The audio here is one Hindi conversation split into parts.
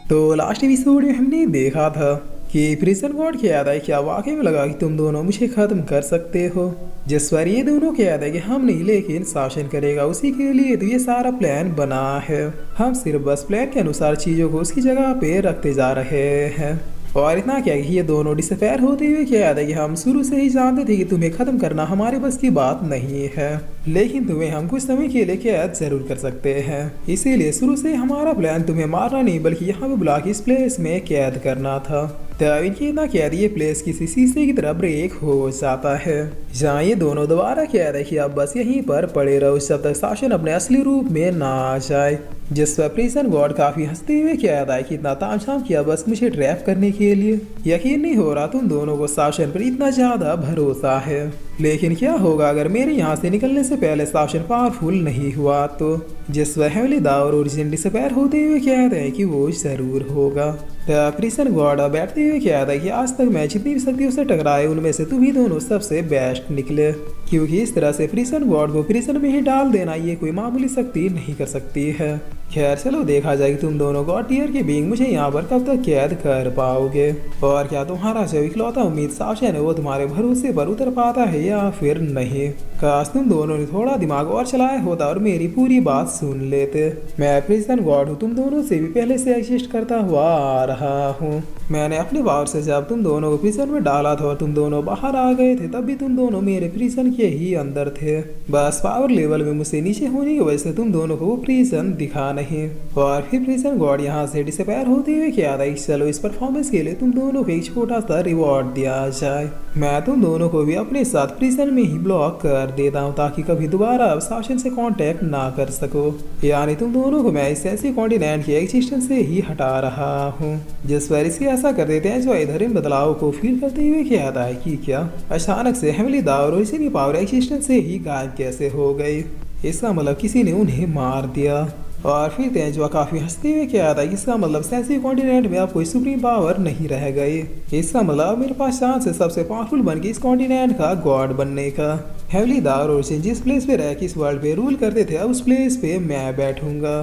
तो लास्ट एपिसोड में हमने देखा था कि प्रिजन गार्ड कहता है क्या वाकई में लगा कि तुम दोनों मुझे खत्म कर सकते हो। जिस पर ये दोनों कहता है कि हम नहीं लेकिन शासन करेगा उसी के लिए तो ये सारा प्लान बना है। हम सिर्फ बस प्लान के अनुसार चीजों को उसकी जगह पे रखते जा रहे हैं। और इतना क्या कि ये दोनों डिसअपेयर होते हुए क्या याद है कि हम शुरू से ही जानते थे कि तुम्हें खत्म करना हमारे बस की बात नहीं है, लेकिन तुम्हें हम कुछ समय के लिए कैद जरूर कर सकते हैं। इसीलिए शुरू से हमारा प्लान तुम्हें मारना नहीं बल्कि यहाँ पे बुला के इस प्लेस में कैद करना था। तब इनकी इतना कैद ये प्लेस किसी शीशे की तरह ब्रेक हो जाता है, जहाँ ये दोनों दोबारा कैद है कि अब बस यहीं पर पड़े रहो जब तक शासन अपने असली रूप में ना आ जाए। जिस पर प्रिजन गार्ड काफी हंसते हुए कहता है कि इतना तामझाम किया बस मुझे ट्रैप करने के लिए। यकीन नहीं हो रहा तुम दोनों को शासन पर इतना ज्यादा भरोसा है, लेकिन क्या होगा अगर मेरे यहाँ से निकलने से पहले शासन पावरफुल नहीं हुआ तो। जिस पर हेवली दा और ओरिजिन डिसअपेयर होते हुए कहते हैं कि वो जरूर होगा। प्रिजन गार्ड बैठते हुए कहता है कि आज तक मैं जितनी भी शक्तियों से टकराए उनमें से तुम ही दोनों सबसे बेस्ट निकले, क्योंकि इस तरह से प्रिजन गार्ड को प्रिजन में ही डाल देना ये कोई मामूली शक्ति नहीं कर सकती है। खैर चलो देखा जाए कि तुम दोनों गॉड टीयर के बीइंग मुझे यहाँ पर कब तक कैद कर पाओगे, और क्या तुम्हारा जो इकलौता उम्मीद शासन है वो तुम्हारे भरोसे पर उतर पाता है या फिर नहीं। काश तुम दोनों ने थोड़ा दिमाग और चलाया होता और मेरी पूरी बात सुन लेते। मैं प्रिजन गार्ड हूँ, तुम दोनों से भी पहले से एग्जिस्ट करता हुआ आ रहा हूँ। मैंने अपने पावर से जब तुम दोनों को प्रिजन में डाला था और तुम दोनों बाहर आ गए थे तब भी तुम दोनों मेरे प्रिजन के ही अंदर थे। बस पावर लेवल में मुझसे नीचे होने की वजह से तुम दोनों को वो प्रिजन दिखा नहीं। और फिर प्रिजन गार्ड यहाँ से डिसअपेयर होते हुए क्या था चलो इस परफॉर्मेंस के लिए तुम दोनों को एक छोटा सा रिवॉर्ड दिया जाए। मैं तुम दोनों को भी अपने साथ प्रिजन में ही ब्लॉक कर देता हूँ ताकि कभी दोबारा शासन से कांटेक्ट ना कर सको। यानी तुम दोनों को मैं इस ऐसे कॉन्टिनेंट की एग्जिस्टेंस से ही हटा रहा हूँ। जिस पर इसके ऐसा कर देते हैं जो इधर इन बदलाव को फील करते हुए कहता है कि क्या अचानक से हेवली दा और ओरिजिन की पावर एग्जिस्टेंस से ही गायब कैसे हो गई। इसका मतलब किसी ने उन्हें मार दिया। और फिर तेंजुआ काफी हंसते हुए क्या आता है इसका मतलब सेंसी कॉन्टिनेंट में अब कोई सुप्रीम पावर नहीं रह गई। इसका मतलब मेरे पास चांस है सबसे पावरफुल बन के इस कॉन्टिनेंट का गॉड बनने का। हेवली दा और ओरिजिन जिस प्लेस पे रह के इस वर्ल्ड पे रूल करते थे अब उस प्लेस पे मैं बैठूंगा।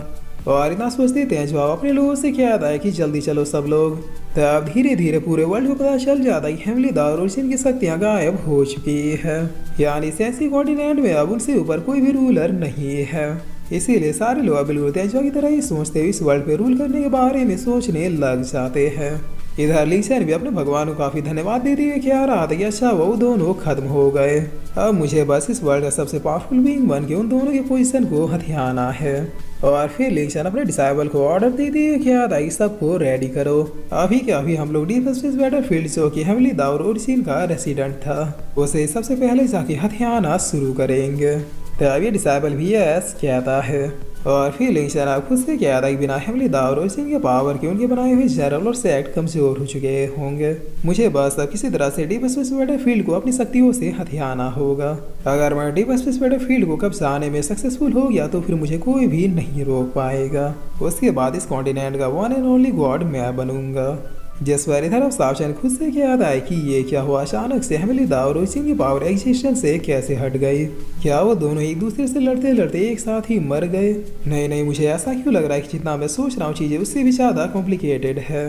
और इतना सोचते तेंजुआ अपने लोगों से क्या आता है कि जल्दी चलो सब लोग। तब धीरे धीरे पूरे वर्ल्ड को पता चल जाता है कि हेवली दा और ओरिजिन की शक्तियाँ गायब हो चुकी है, यानी सेंसी कॉन्टिनेंट में अब उनसे ऊपर कोई भी रूलर नहीं है। इसीलिए सारे लोग बिल्कुल तेंजुआ की तरह ही सोचते हुए इस वर्ल्ड पे रूल करने के बारे में सोचने लग जाते हैं। इधर लिंक्सन भी अपने भगवान को काफी धन्यवाद देते हुए क्या रहा था कि अच्छा वो दोनों खत्म हो गए, अब मुझे बस इस वर्ल्ड का सबसे पावरफुल बीइंग बन के उन दोनों की पोजीशन को हथियाना है। और फिर लिंक्सन अपने डिसाइबल को ऑर्डर देते हुए क्या था इस सबको रेडी करो। अभी के अभी हम लोग डीप स्पेस बैटलफील्ड जो कि हेवली दा और ओरिजिन का रेसिडेंट था उसे सबसे पहले जाके हथियाना शुरू करेंगे। तब ये डिसाइबल भी यस कहता है। और फिर लिंक्सन अब खुद से क्या था कि बिना हेवली दा और ओरिजिन के पावर के उनके बनाए हुए जनरल और सेक्ट कमजोर हो चुके होंगे। मुझे बस अब किसी तरह से डीप स्पेस बैटलफील्ड को अपनी शक्तियों से हथियाना होगा। अगर मैं डीप स्पेस बैटलफील्ड को कब्जाने में सक्सेसफुल हो गया तो फिर मुझे कोई भी नहीं रोक पाएगा। उसके बाद इस कॉन्टिनेंट का वन एंड ओनली गॉड मैं बनूंगा। जिस पर इधर अब शासन खुद से कहता है कि ये क्या हुआ, अचानक से हेवली दा और ओरिजिन की पावर एग्जिस्टेंस से कैसे हट गई। क्या वो दोनों एक दूसरे से लड़ते लड़ते एक साथ ही मर गए। नहीं नहीं, मुझे ऐसा क्यों लग रहा है कि जितना मैं सोच रहा हूँ चीजें उससे भी ज्यादा कॉम्प्लिकेटेड है।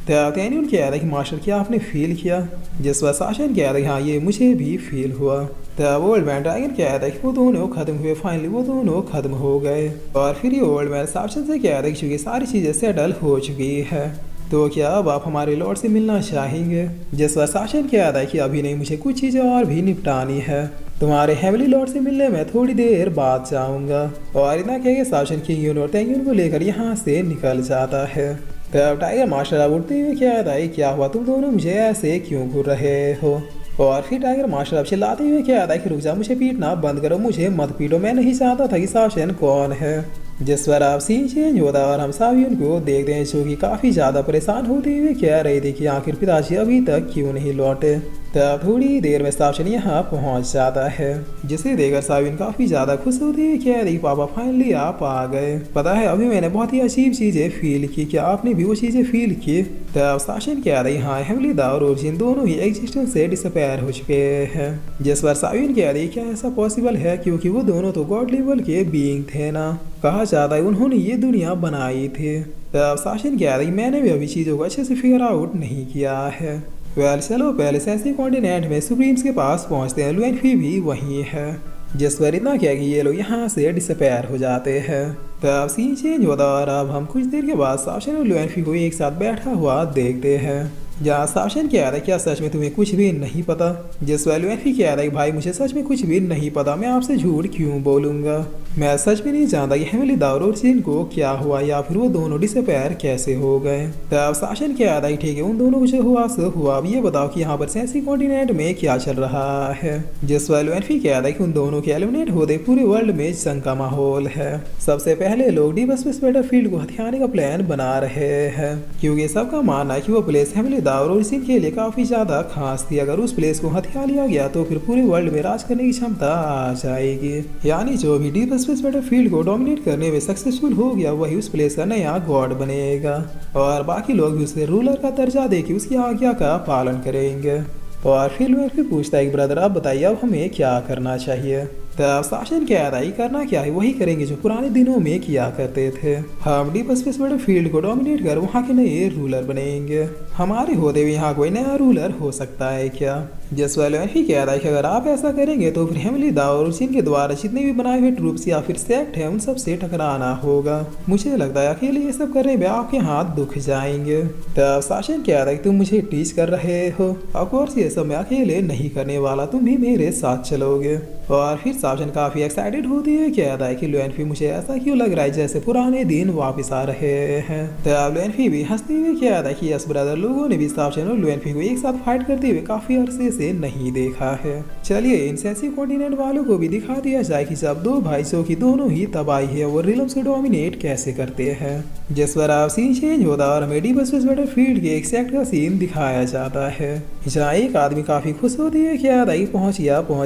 तैनियल कह रहा है कि मास्टर क्या आपने फील किया। जिस पर शासन कह रहा है हाँ ये मुझे भी फील हुआ। तब ओल्ड मैन ड्रैगन कह रहा है कि वो दोनों खत्म हुए, फाइनली वो दोनों खत्म हो गए। और फिर ये ओल्ड मैन शासन से कह रहा है कि चूंकि सारी चीजें सेटल हो चुकी है तो क्या अब आप हमारे लॉर्ड से मिलना चाहेंगे। जिस पर शासन कह रहा है कि अभी नहीं, मुझे कुछ चीजें और भी निपटानी है, तुम्हारे हेवली लॉर्ड से मिलने में थोड़ी देर बाद जाऊंगा। और इतना कह के शासन किंग और तेंगुन को लेकर यहाँ से निकल जाता है। तब टाइगर मास्टर अब उठते हुए कहता है क्या हुआ, तुम दोनों मुझे ऐसे क्यों घूर रहे हो। और फिर टाइगर मास्टर अब चिल्लाते हुए कहता है कि रुक जा, मुझे पीटना बंद करो, मुझे मत पीटो, मैं नहीं चाहता था कि शासन कौन है। जिस पर आप सीन चेंज होता और हम सभी उनको देखते हैं जो कि काफी ज्यादा परेशान होते हुए कह रहे थे कि आखिर पिताजी अभी तक क्यों नहीं लौटे। तब थोड़ी देर में शासन यहाँ पहुँच जाता है, जिसे देखकर साविन काफी ज्यादा खुश होती है। कह रही पापा फाइनली आप आ गए। पता है अभी मैंने बहुत ही अजीब चीजें फील की, क्या आपने भी वो चीजें फील की। तब शासन कह रही हाँ हेवली दा और ओरिजिन दोनों ही एग्जिस्टेंस से डिसअपेयर हो चुके हैं। जिस पर साविन कह रही क्या ऐसा पॉसिबल है, क्योंकि वो दोनों तो गॉड लेवल के बीइंग थे ना। कहा जाता है उन्होंने ये दुनिया बनाई थी। तब शासन कह रही मैंने भी अभी चीज़ों को अच्छे से फिगर आउट नहीं किया है। वेल चलो पहले सेंसी कॉन्टिनेंट में सुप्रीम्स के पास पहुंचते हैं। लुएनफी भी वहीं है, जिस पर इतना क्या कि ये लोग यहाँ से डिसअपेयर हो जाते हैं। तब सीन चेंज होता और अब हम कुछ देर के बाद शासन और लुएनफी को एक साथ बैठा हुआ देखते हैं, जहाँ शासन कह रहा है क्या सच में तुम्हें कुछ भी नहीं पता। जिस पर लुएनफी कह रहा है भाई मुझे सच में कुछ भी नहीं पता, मैं आपसे झूठ क्यों बोलूँगा, मैं सच में नहीं जानता कि हेमली दावर और चिन को क्या हुआ या फिर वो दोनों डिसअपेयर कैसे हो गए। तब शासन कह रहा है ठीक है उन दोनों को जो हुआ सो हुआ, अब ये बताओ कि यहाँ पर सेंसी कॉन्टिनेंट में क्या चल रहा है। जिस पर लुएनफी कह रहा है कि उन दोनों के एलिमिनेट होते पूरे वर्ल्ड में जंग का माहौल है। सबसे पहले लोग डीप स्पेस बैटलफील्ड को हथियाने का प्लान बना रहे हैं, क्योंकि सबका मानना है कि वो प्लेस हेमली दावर और चिन के लिए काफी ज्यादा खास थी। अगर उस प्लेस को हथिया लिया गया तो फिर पूरे वर्ल्ड में राज करने की क्षमता आ जाएगी, यानी जो भी डीप स्पेस बैटलफील्ड को डोमिनेट करने में सक्सेसफुल हो गया वही उस प्लेस का नया गॉड बनेगा और बाकी लोग भी उसे रूलर का दर्जा देके उसकी आज्ञा का पालन करेंगे। और फिर लुएनफी पूछता है कि ब्रदर आप बताइए अब हमें क्या करना चाहिए। तब शासन कह रहा है करना क्या है वही करेंगे जो पुराने दिनों में किया करते थे, हम डीप स्पेस बैटलफील्ड को डोमिनेट कर वहाँ के नए रूलर बनेंगे। हमारे होते हुए यहाँ कोई नया रूलर हो सकता है क्या। जिस वाले ही कह रहा है कि अगर आप ऐसा करेंगे तो फिर हेमली दावर और चिन के द्वारा जितने भी बनाए हुए ट्रूप्स या फिर सेक्ट है उन सब से टकराना होगा। मुझे लगता है अकेले ये सब करने में आपके हाथ दुख जाएंगे। तब शासन कह रहा है तुम मुझे टीच कर रहे हो, ऑफकोर्स ये सब मैं अकेले नहीं करने वाला, तुम भी मेरे साथ चलोगे। और फिर शासन काफी एक्साइटेड होती है, कहता है कि लुएनफी मुझे ऐसा क्यों लग रहा है जैसे पुराने दिन वापस आ रहे हैं। तब लुएनफी भी हंसते हुए कहता है कि यस ब्रदर, लोगों ने भी शासन और लुएनफी को एक साथ फाइट करते हुए काफी अरसे से नहीं देखा है। चलिए इन सेंसी कॉन्टिनेंट वालों को भी दिखा दिया जाए कि जब दो भाइयों की दोनों ही तबाही है वो रिलम्स को डोमिनेट कैसे करते हैं। जिस पर आप सीन चेंज होता और हमें डीप स्पेस बैटलफील्ड के एक सेक्ट का सीन दिखाया जाता है, जहाँ एक आदमी काफी खुश होती है, क्या था पहुंच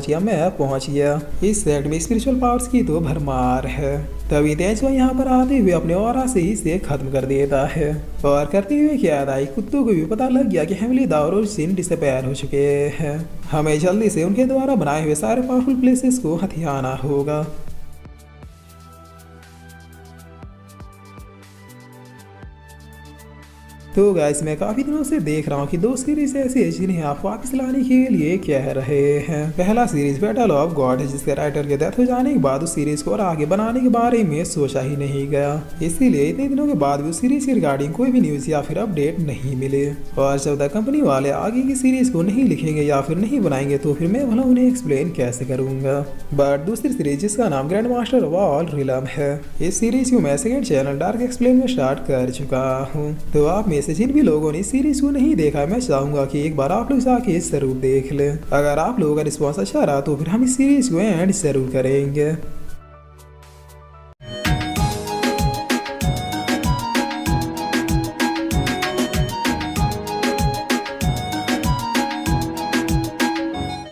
गया मैं पहुंच गया। इस सेक्ट में स्पिरिचुअल पावर्स की तो भरमार है। तभी तेजवा यहाँ पर आते हुए अपने ऑरा से इसे खत्म कर देता है और करते हुए क्या था कुत्तों को भी पता लग गया कि हेमली दावर और चिन डिसअपेयर हो चुके हैं, हमें जल्दी से उनके द्वारा बनाए हुए सारे पावरफुल प्लेसेस को हथियाना होगा। तो गाइस मैं काफी दिनों से देख रहा हूँ कि दो सीरीज ऐसी है जिन्हें आप वापस लाने के लिए कह रहे हैं। पहला सीरीज बैटल ऑफ गॉड है, जिसके राइटर के डेथ हो जाने के बाद उस सीरीज को और आगे बनाने के बारे में सोचा ही नहीं गया, इसीलिए इतने दिनों के बाद भी उस सीरीज के रिगार्डिंग कोई भी न्यूज या फिर अपडेट नहीं मिले। और जब तक कंपनी वाले आगे की सीरीज को नहीं लिखेंगे या फिर नहीं बनाएंगे तो फिर मैं भला उन्हें एक्सप्लेन कैसे करूंगा। बट दूसरी सीरीज जिसका नाम grand master of all realm है, इस सीरीज को मैं सेकंड चैनल डार्क एक्सप्लेन में स्टार्ट कर चुका हूँ। तो आप में से जिन भी लोगों ने इस सीरीज को नहीं देखा मैं चाहूंगा कि एक बार आप लोग जाके जरूर देख लें। अगर आप लोगों का रिस्पॉन्स अच्छा रहा तो फिर हम इस सीरीज को एंड जरूर करेंगे।